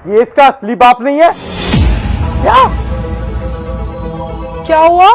ये इसका असली बाप नहीं है क्या? क्या हुआ?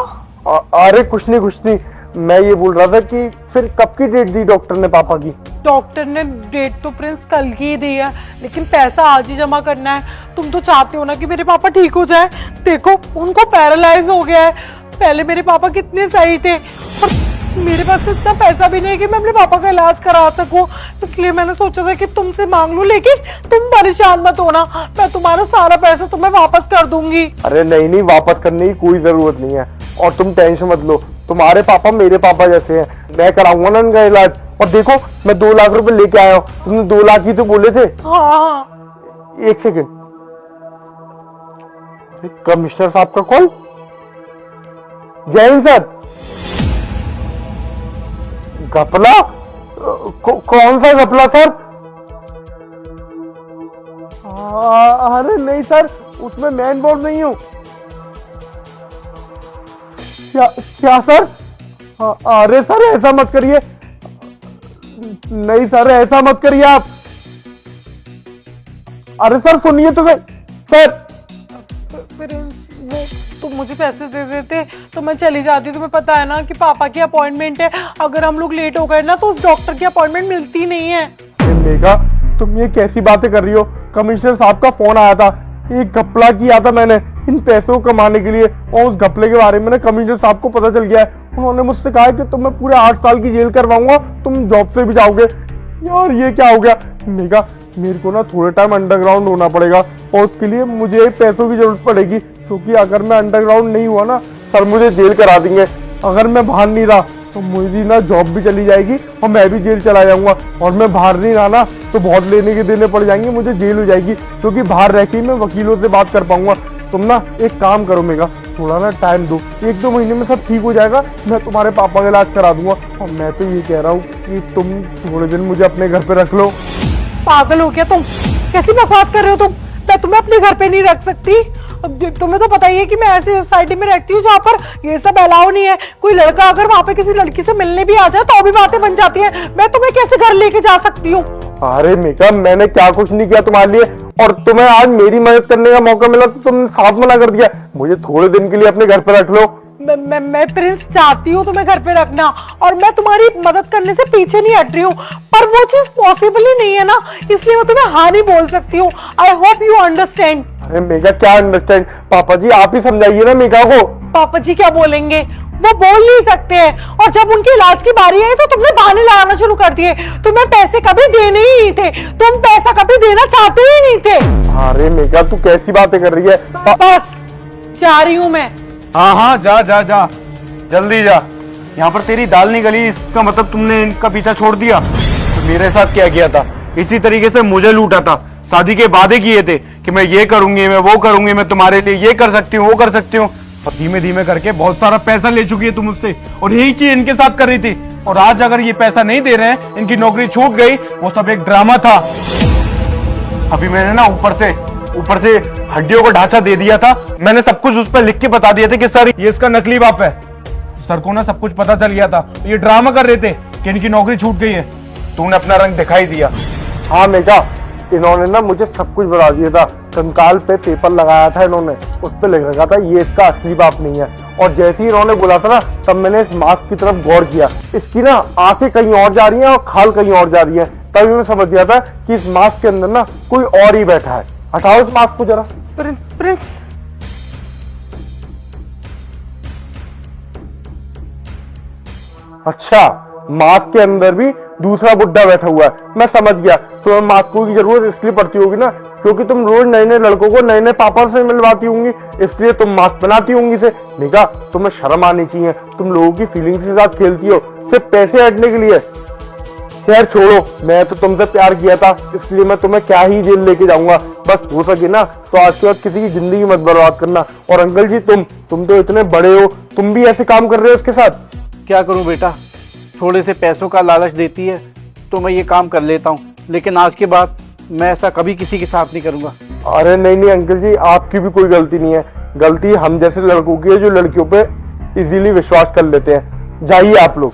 अरे कुछ नहीं, मैं ये बोल रहा था कि फिर कब की डेट दी डॉक्टर ने पापा की? डॉक्टर ने डेट तो प्रिंस कल की ही दी है, लेकिन पैसा आज ही जमा करना है। तुम तो चाहते हो ना कि मेरे पापा ठीक हो जाए। देखो उनको पैरालाइज हो गया है। पहले मेरे पापा कितने सही थे, और मेरे पास तो इतना पैसा भी नहीं है कि मैं अपने पापा का इलाज करा सकूं। इसलिए मैंने सोचा था कि तुमसे मांग लूं, लेकिन तुम परेशान मत होना, मैं तुम्हारा सारा पैसा तुम्हें वापस कर दूंगी। अरे नहीं, वापस करने की कोई जरूरत नहीं है, और तुम टेंशन मत लो। तुम्हारे पापा मेरे पापा जैसे हैं, मैं कराऊंगा ना उनका इलाज। और देखो मैं 2 लाख रुपए लेके आया हूँ। तुमने 2 लाख ही तो बोले थे। हाँ। एक सेकेंड, कमिश्नर साहब का कॉल। जय हिंद सर। घपला? कौन सा घपला सर? अरे नहीं सर, उसमें मैं इन्वॉल्व नहीं हूं। क्या सर? अरे सर ऐसा मत करिए। नहीं सर ऐसा मत करिए आप। अरे सर सुनिए तो सर। प्रिंस वो तुम मुझे पैसे दे देते तो मैं चली जाती। तुम्हें पता है ना कि पापा की अपॉइंटमेंट है, अगर हम लोग लेट हो गए ना तो उस डॉक्टर की अपॉइंटमेंट मिलती नहीं है। मेघा तुम ये कैसी बातें कर रही हो? कमिश्नर साहब का फोन आया था, एक घपला किया था मैंने इन पैसों को कमाने के लिए, और उस घपले के बारे में ना कमिश्नर साहब को पता चल गया है। उन्होंने मुझसे कहा कि तुम्हें पूरे 8 साल की जेल करवाऊंगा, तुम जॉब से भी जाओगे। यार ये क्या हो गया? मेघा मेरे को ना थोड़े टाइम अंडरग्राउंड होना पड़ेगा, और उसके लिए मुझे पैसों की जरूरत पड़ेगी, क्योंकि अगर मैं अंडरग्राउंड नहीं हुआ ना सर मुझे जेल करा देंगे। अगर मैं बाहर नहीं रहा तो मुझे ना जॉब भी चली जाएगी और मैं भी जेल चला जाऊंगा, और मैं बाहर नहीं रहा ना तो बहुत लेने के देने पड़ जाएंगे, मुझे जेल हो जाएगी, क्योंकि बाहर रह के मैं वकीलों से बात कर पाऊंगा। तुम ना एक काम करो मेघा, थोड़ा ना टाइम दो, 1-2 महीने में सब ठीक हो जाएगा, मैं तुम्हारे पापा का इलाज करा दूंगा। और मैं तो ये कह रहा हूँ कि तुम थोड़े दिन मुझे अपने घर पे रख लो। पागल हो क्या तुम? कैसी बकवास कर रहे हो तुम? मैं तुम्हें अपने घर पे नहीं रख सकती। अब तुम्हें तो पता ही है कि मैं ऐसी सोसाइटी में रहती हूँ जहाँ पर ये सब अलाउ नहीं है। कोई लड़का अगर वहाँ पे किसी लड़की से मिलने भी आ जाए तो भी बातें बन जाती हैं। मैं तुम्हें कैसे घर लेके जा सकती हूँ? अरे मेघा मैंने क्या कुछ नहीं किया तुम्हारे लिए, और तुम्हें आज मेरी मदद करने का मौका मिला तो तुमने साफ मना कर दिया। मुझे थोड़े दिन के लिए अपने घर पे रख लो। मैं प्रिंस चाहती हूँ तुम्हें घर पे रखना, और मैं तुम्हारी मदद करने से पीछे नहीं हट रही हूँ, पर वो चीज पॉसिबल ही नहीं है ना, इसलिए मैं तुम्हें हाँ नहीं बोल सकती हूँ। I hope you understand. अरे मेघा क्या अंडरस्टैंड? पापा जी आप ही समझाइए ना मेघा को। पापा जी क्या बोलेंगे? वो बोल नहीं सकते हैं, और जब उनके इलाज की बारी आई तो तुमने बहाने लगाना शुरू कर दिए। तुम्हें पैसे कभी देने ही नहीं थे, तुम पैसा कभी देना चाहते ही नहीं थे। अरे मेघा तू कैसी बातें कर रही है? बस जा रही हूँ मैं। हाँ जा जा जा, जल्दी जा। यहाँ पर तेरी दाल नहीं गली, इसका मतलब तुमने इनका पीछा छोड़ दिया। तो मेरे साथ क्या किया था? इसी तरीके से मुझे लूटा था। शादी के वादे किए थे कि मैं ये करूंगी, मैं वो करूंगी, मैं तुम्हारे लिए ये कर सकती हूँ, वो कर सकती हूँ, और धीमे धीमे करके बहुत सारा पैसा ले चुकी है तुम मुझसे, और यही चीज इनके साथ कर रही थी। और आज अगर ये पैसा नहीं दे रहे हैं, इनकी नौकरी छूट गई, वो सब एक ड्रामा था। अभी मैंने ना ऊपर से हड्डियों को ढांचा दे दिया था। मैंने सब कुछ उस पर लिख के बता दिया था कि सर ये इसका नकली बाप है। सर को ना सब कुछ पता चल गया था, ये ड्रामा कर रहे थे कि इनकी नौकरी छूट गई है। तूने अपना रंग दिखाई दिया। हाँ मेघा इन्होंने ना मुझे सब कुछ बता दिया था। कंकाल पे पेपर लगाया था इन्होंने, उस पे लिख रखा था ये इसका असली बाप नहीं है। और जैसे ही इन्होंने बोला था ना तब मैंने इस मास्क की तरफ गौर किया। इसकी ना आंखें कहीं और जा रही हैं और खाल कहीं और जा रही है। तभी मैं समझ गया था कि इस मास्क के अंदर ना कोई और ही बैठा है। हटाओ इस मास्क को जरा। प्रिंस अच्छा मास्क के अंदर भी दूसरा बुड्ढा बैठा हुआ है, मैं समझ गया। तुम्हें मास्कों की जरूरत इसलिए पड़ती होगी ना क्योंकि तुम रोज नए नए लड़कों को नए नए पापा से मिलवाती होंगी, इसलिए तुम मास्क बनाती होंगी से। निका तुम्हें शर्म आनी चाहिए, तुम लोगों की फीलिंग्स के साथ खेलती हो सिर्फ पैसे हटने के लिए। खैर छोड़ो, मैं तो तुमसे प्यार किया था इसलिए मैं तुम्हें क्या ही जेल लेके जाऊंगा। बस हो सके ना तो आज के बाद किसी की जिंदगी मत बर्बाद करना। और अंकल जी तुम तो इतने बड़े हो, तुम भी ऐसे काम कर रहे हो उसके साथ। क्या करूं बेटा, थोड़े से पैसों का लालच देती है तो मैं ये काम कर लेता हूं, लेकिन आज के बाद मैं ऐसा कभी किसी के साथ नहीं करूंगा। अरे नहीं अंकल जी, आपकी भी कोई गलती नहीं है। गलती हम जैसे लड़कों की है जो लड़कियों पे इजीली विश्वास कर लेते हैं। जाइए आप लोग।